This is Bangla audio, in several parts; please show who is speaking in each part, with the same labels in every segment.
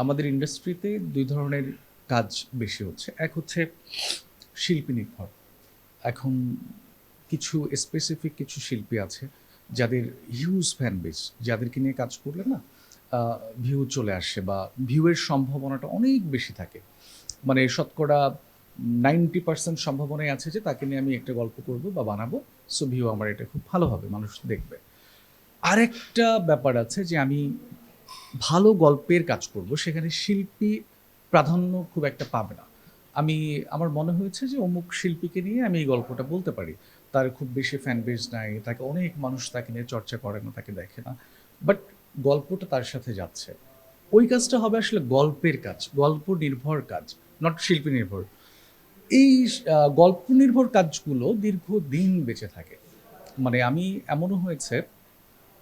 Speaker 1: আমাদের ইন্ডাস্ট্রিতে ২ ধরনের কাজ বেশি হচ্ছে। এক হচ্ছে শিল্পী নির্ভর। এখন কিছু স্পেসিফিক কিছু শিল্পী আছে যাদের হিউজ ফ্যান বেস, যাদেরকে নিয়ে কাজ করলে না আ ভিউ চলে আসে বা ভিউ এর সম্ভাবনাটা অনেক বেশি থাকে। মানে শতকরা 90% সম্ভাবনাই আছে যে তাকে নিয়ে আমি একটা গল্প করব বা বানাবো। সো ভিউ আমার এটা খুব ভালো হবে, মানুষ দেখবে। আরেকটা ব্যাপার আছে যে আমি ভালো গল্পের কাজ করব, সেখানে শিল্পী প্রাধান্য খুব একটা পাবে না। আমার মনে হয়েছে যে অমুক শিল্পীকে নিয়ে আমি এই গল্পটা বলতে পারি। তার খুব বেশি ফ্যান বেস নাই, তাকে অনেক মানুষ তাকে নিয়ে চর্চা করে না, তাকে দেখে না। বাট গল্পটা তার সাথে যাচ্ছে। ওই কাজটা হবে আসলে গল্পের কাজ, গল্প নির্ভর কাজ, নট শিল্পী নির্ভর। এই গল্প নির্ভর কাজগুলো দীর্ঘদিন বেঁচে থাকে। মানে আমি এমনও হয়েছে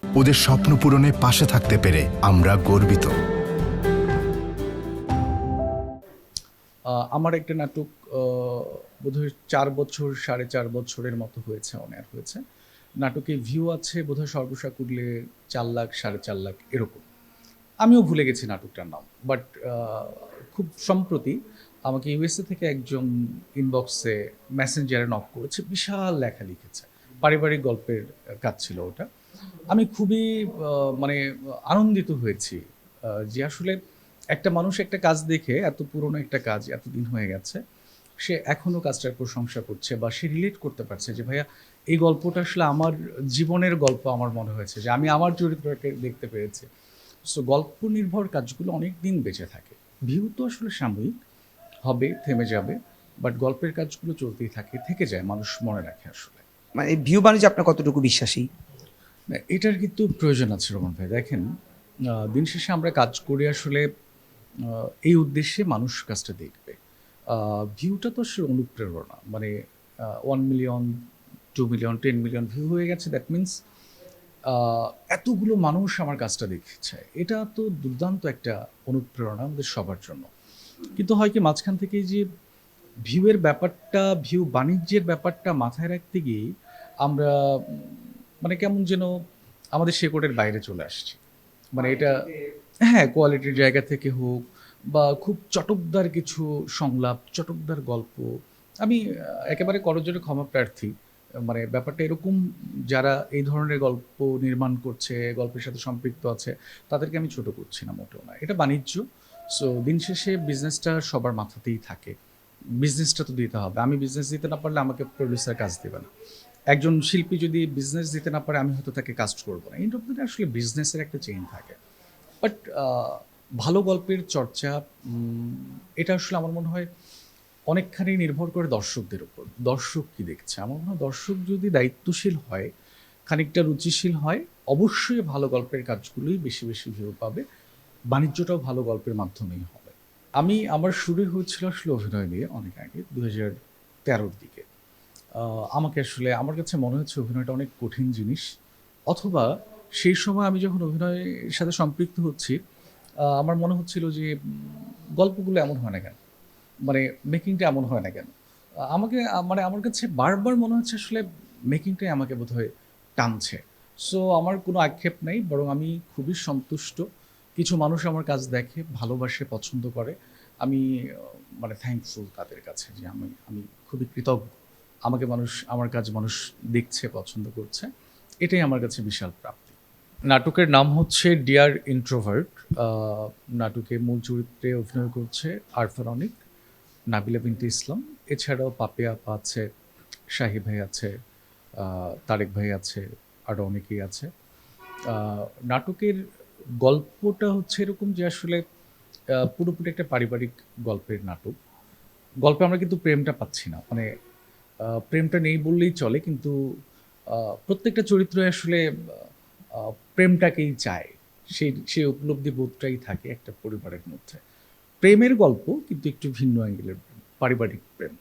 Speaker 2: ওদের স্বপ্ন পূরণে পাশে থাকতে পেরে আমরা গর্বিত।
Speaker 1: আমার একটা নাটক বোধহয় ৪ বছর, ৪.৫ বছরের মতো হয়েছে, অন এয়ার হয়েছে। নাটকে ভিউ আছে বোধহয় সর্বসা কুড়লে ৪ লাখ, ৪.৫ লাখ এরকম। আমিও ভুলে গেছি নাটকটার নাম। বাট খুব সম্প্রতি আমাকে ইউএসএ থেকে একজন ইনবক্সে মেসেঞ্জারে নক করেছে, বিশাল লেখা লিখেছে। পারিবারিক গল্পের কাজ ছিল ওটা। আমি খুবই মানে আনন্দিত হয়েছি যে আসলে একটা মানুষ একটা কাজ দেখে, এত পুরনো একটা কাজ, এতদিন হয়ে গেছে, সে এখনো কাজটার প্রশংসা করছে বা সে রিলেট করতে পারছে যে ভাইয়া এই গল্পটা আসলে আমার জীবনের গল্প, আমার মনে হয়েছে যে আমি আমার চরিত্রকে দেখতে পেরেছি। সো গল্প নির্ভর কাজগুলো অনেক দিন বেঁচে থাকে। ভিউ তো আসলে সাময়িক, হবে, থেমে যাবে। বাট গল্পের কাজগুলো চলতেই থাকে, থেকে যায়, মানুষ মনে রাখে আসলে।
Speaker 3: মানে ভিউ বাণিজ্য আপনার কতটুকু বিশ্বাসী?
Speaker 1: না, এটার কিন্তু প্রয়োজন আছে রোমান ভাই। দেখেন, দিন শেষে আমরা কাজ করি আসলে এই উদ্দেশ্যে মানুষ কাজটা দেখবে। ভিউটা তো আসলে অনুপ্রেরণা। মানে 1 মিলিয়ন, 2 মিলিয়ন, 10 মিলিয়ন ভিউ হয়ে গেছে, দ্যাট মিনস এতগুলো মানুষ আমার কাজটা দেখছে। এটা তো দুর্দান্ত একটা অনুপ্রেরণা আমাদের সবার জন্য। কিন্তু হয় কি, মাঝখান থেকে যে ভিউয়ের ব্যাপারটা, ভিউ বাণিজ্যের ব্যাপারটা মাথায় রাখতে গিয়েই আমরা মানে কেমন যেন আমাদের শেকড়ের বাইরে চলে আসছি। মানে এটা, হ্যাঁ, কোয়ালিটির জায়গা থেকে হোক বা খুব চটকদার কিছু সংলাপ, চটকদার গল্প। আমি একেবারে করজোড়ে ক্ষমা প্রার্থী। মানে ব্যাপারটা এরকম, যারা এই ধরনের গল্প নির্মাণ করছে, গল্পের সাথে সম্পৃক্ত আছে, তাদেরকে আমি ছোট করছি না, মোটেও না। এটা বাণিজ্য। সো দিন শেষে বিজনেসটা সবার মাথাতেই থাকে। বিজনেসটা তো দিতে হবে। আমি বিজনেস দিতে না পারলে আমাকে প্রডিউসার কাজ দেবে না। একজন শিল্পী যদি বিজনেস দিতে না পারে, আমি হয়তো তাকে কাস্ট করবো না। এন্ড অফ দ্য ডে আসলে বিজনেসের একটা চেইন থাকে। বাট ভালো গল্পের চর্চা, এটা আসলে আমার মনে হয় অনেকখানি নির্ভর করে দর্শকদের উপর। দর্শক কি দেখছে? আমার মনে হয় দর্শক যদি দায়িত্বশীল হয়, খানিকটা রুচিশীল হয়, অবশ্যই ভালো গল্পের কাজগুলোই বেশি বেশি ভিউ পাবে। বাণিজ্যটাও ভালো গল্পের মাধ্যমেই হবে। আমার শুরুই হয়েছিল আসলে অভিনয় নিয়ে অনেক আগে, ২০১৩ দিকে। আমাকে আসলে, আমার কাছে মনে হচ্ছে অভিনয়টা অনেক কঠিন জিনিস। অথবা সেই সময় আমি যখন অভিনয়ের সাথে সম্পৃক্ত হচ্ছি, আমার মনে হচ্ছিল যে গল্পগুলো এমন হয় না কেন? মানে মেকিংটা এমন হয় না কেন? আমাকে মানে আমার কাছে বারবার মনে হচ্ছে আসলে মেকিংটাই আমাকে বোধহয় টানছে। সো আমার কোনো আক্ষেপ নাই, বরং আমি খুবই সন্তুষ্ট। কিছু মানুষ আমার কাজ দেখে, ভালোবাসে, পছন্দ করে। আমি মানে থ্যাঙ্কফুল তাদের কাছে যে আমি আমি খুবই কৃতজ্ঞ। আমার কাজ মানুষ দেখছে, পছন্দ করছে। এটাই আমার কাছে বিশাল প্রাপ্তি। নাটকের নাম হচ্ছে ডিয়ার ইন্ট্রোভার্ট। আ নাটকে মূল চরিত্রে অভিনয় করছে আরফান অনিক, নাবিলা বিনতে ইসলাম। এছাড়াও পাপিয়া আপা আছে, শাহি ভাই আছে, তারেক ভাই আছে, আরও অনেকেই আছে। আ নাটকের গল্পটা হচ্ছে এরকম যে আসলে পুরোপুরি একটা পারিবারিক গল্পের নাটক। গল্পে আমরা কিন্তু প্রেমটা পাচ্ছি না। মানে প্রেমটা নেই বললেই চলে, কিন্তু আ প্রত্যেকটা চরিত্রই আসলে আ প্রেমটাকেই চায়। সেই উপলব্ধি বোধটাই থাকে একটা পরিবারের মধ্যে। প্রেমের গল্প, কিন্তু একটু ভিন্ন অ্যাঙ্গেলের প্রেম, পারিবারিক প্রেম।